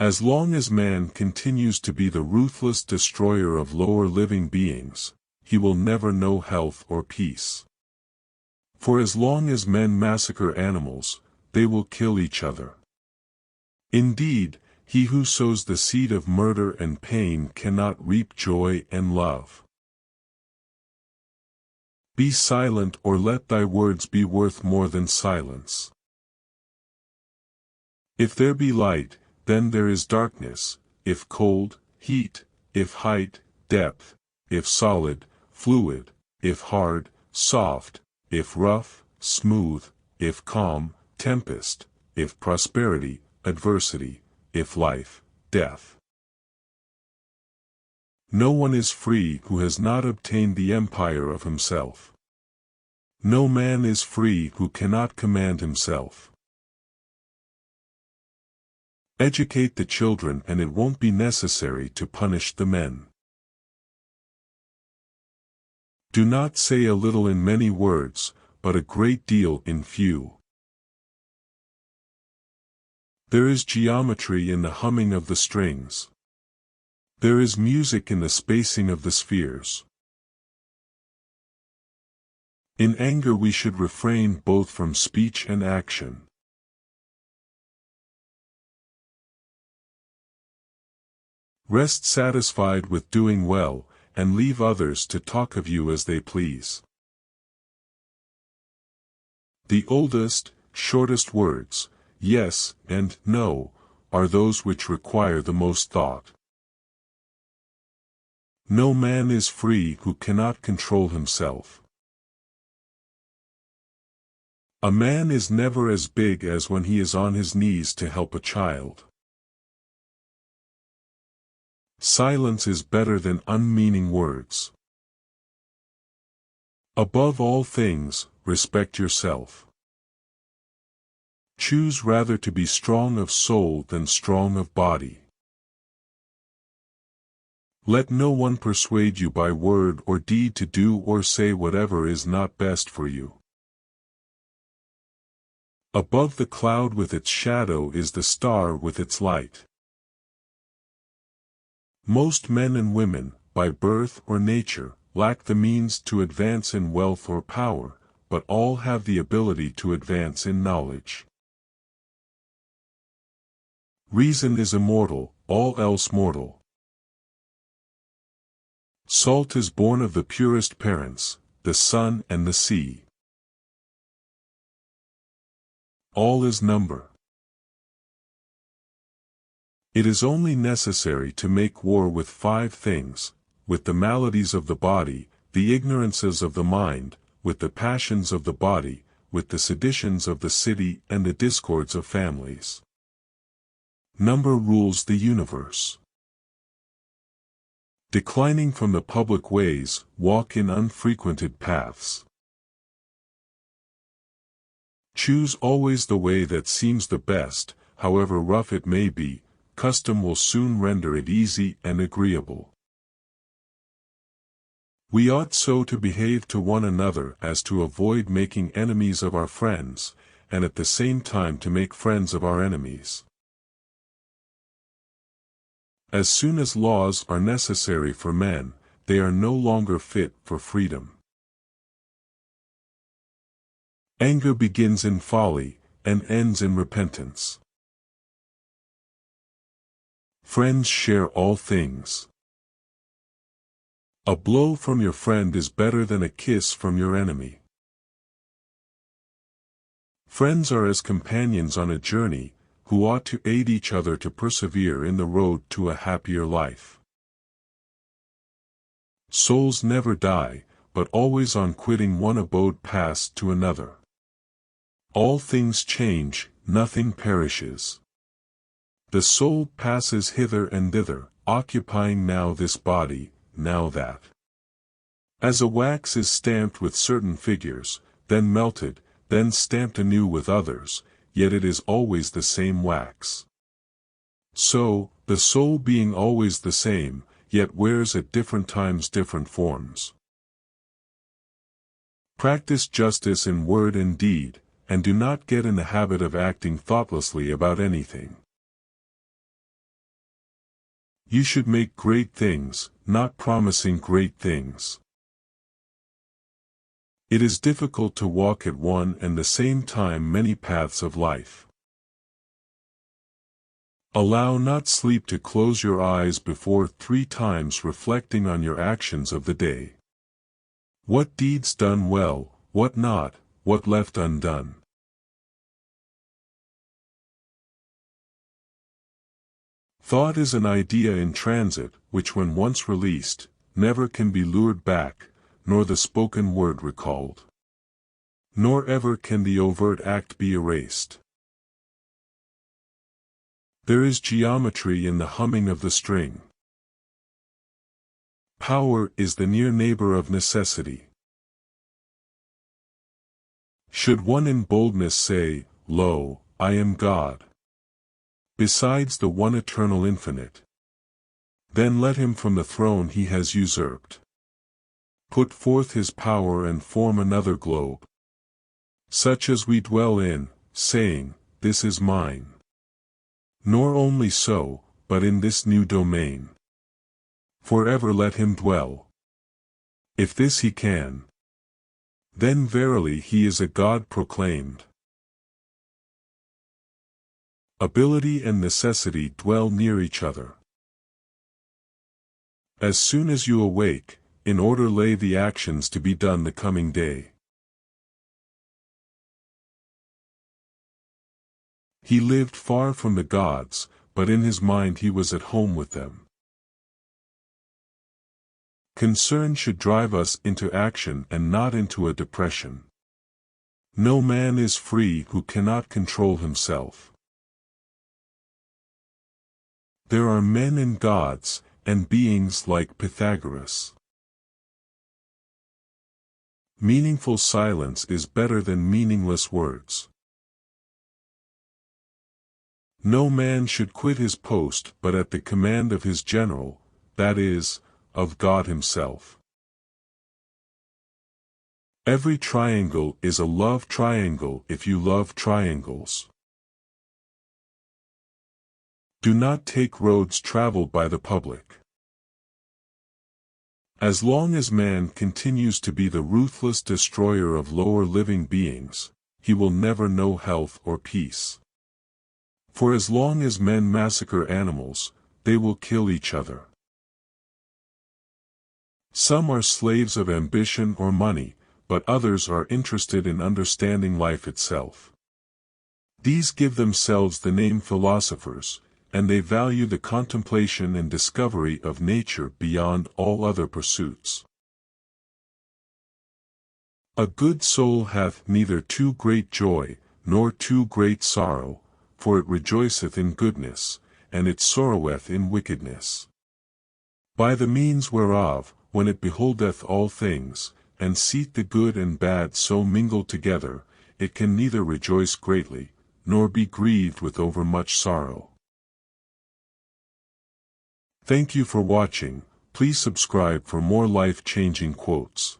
As long as man continues to be the ruthless destroyer of lower living beings, he will never know health or peace. For as long as men massacre animals, they will kill each other. Indeed, he who sows the seed of murder and pain cannot reap joy and love. Be silent, or let thy words be worth more than silence. If there be light, then there is darkness; if cold, heat; if height, depth; if solid, fluid; if hard, soft; if rough, smooth; if calm, tempest; if prosperity, adversity; if life, death. No one is free who has not obtained the empire of himself. No man is free who cannot command himself. Educate the children and it won't be necessary to punish the men. Do not say a little in many words, but a great deal in few. There is geometry in the humming of the strings. There is music in the spacing of the spheres. In anger we should refrain both from speech and action. Rest satisfied with doing well, and leave others to talk of you as they please. The oldest, shortest words, yes and no, are those which require the most thought. No man is free who cannot control himself. A man is never as big as when he is on his knees to help a child. Silence is better than unmeaning words. Above all things, respect yourself. Choose rather to be strong of soul than strong of body. Let no one persuade you by word or deed to do or say whatever is not best for you. Above the cloud with its shadow is the star with its light. Most men and women, by birth or nature, lack the means to advance in wealth or power, but all have the ability to advance in knowledge. Reason is immortal, all else mortal. Salt is born of the purest parents, the sun and the sea. All is number. It is only necessary to make war with 5 things, with the maladies of the body, the ignorances of the mind, with the passions of the body, with the seditions of the city and the discords of families. Number rules the universe. Declining from the public ways, walk in unfrequented paths. Choose always the way that seems the best, however rough it may be. Custom will soon render it easy and agreeable. We ought so to behave to one another as to avoid making enemies of our friends, and at the same time to make friends of our enemies. As soon as laws are necessary for men, they are no longer fit for freedom. Anger begins in folly, and ends in repentance. Friends share all things. A blow from your friend is better than a kiss from your enemy. Friends are as companions on a journey, who ought to aid each other to persevere in the road to a happier life. Souls never die, but always on quitting one abode pass to another. All things change, nothing perishes. The soul passes hither and thither, occupying now this body, now that. As a wax is stamped with certain figures, then melted, then stamped anew with others, yet it is always the same wax. So, the soul being always the same, yet wears at different times different forms. Practice justice in word and deed, and do not get in the habit of acting thoughtlessly about anything. You should make great things, not promising great things. It is difficult to walk at one and the same time many paths of life. Allow not sleep to close your eyes before 3 times reflecting on your actions of the day. What deeds done well, what not, what left undone. Thought is an idea in transit, which when once released, never can be lured back, nor the spoken word recalled. Nor ever can the overt act be erased. There is geometry in the humming of the string. Power is the near neighbor of necessity. Should one in boldness say, Lo, I am God, besides the one eternal infinite, then let him from the throne he has usurped put forth his power and form another globe, such as we dwell in, saying, This is mine. Nor only so, but in this new domain forever let him dwell. If this he can, then verily he is a God proclaimed. Ability and necessity dwell near each other. As soon as you awake, in order lay the actions to be done the coming day. He lived far from the gods, but in his mind he was at home with them. Concern should drive us into action and not into a depression. No man is free who cannot control himself. There are men and gods, and beings like Pythagoras. Meaningful silence is better than meaningless words. No man should quit his post but at the command of his general, that is, of God himself. Every triangle is a love triangle if you love triangles. Do not take roads traveled by the public. As long as man continues to be the ruthless destroyer of lower living beings, he will never know health or peace. For as long as men massacre animals, they will kill each other. Some are slaves of ambition or money, but others are interested in understanding life itself. These give themselves the name philosophers, and they value the contemplation and discovery of nature beyond all other pursuits. A good soul hath neither too great joy, nor too great sorrow, for it rejoiceth in goodness, and it sorroweth in wickedness. By the means whereof, when it beholdeth all things, and seeth the good and bad so mingled together, it can neither rejoice greatly, nor be grieved with overmuch sorrow. Thank you for watching. Please subscribe for more life-changing quotes.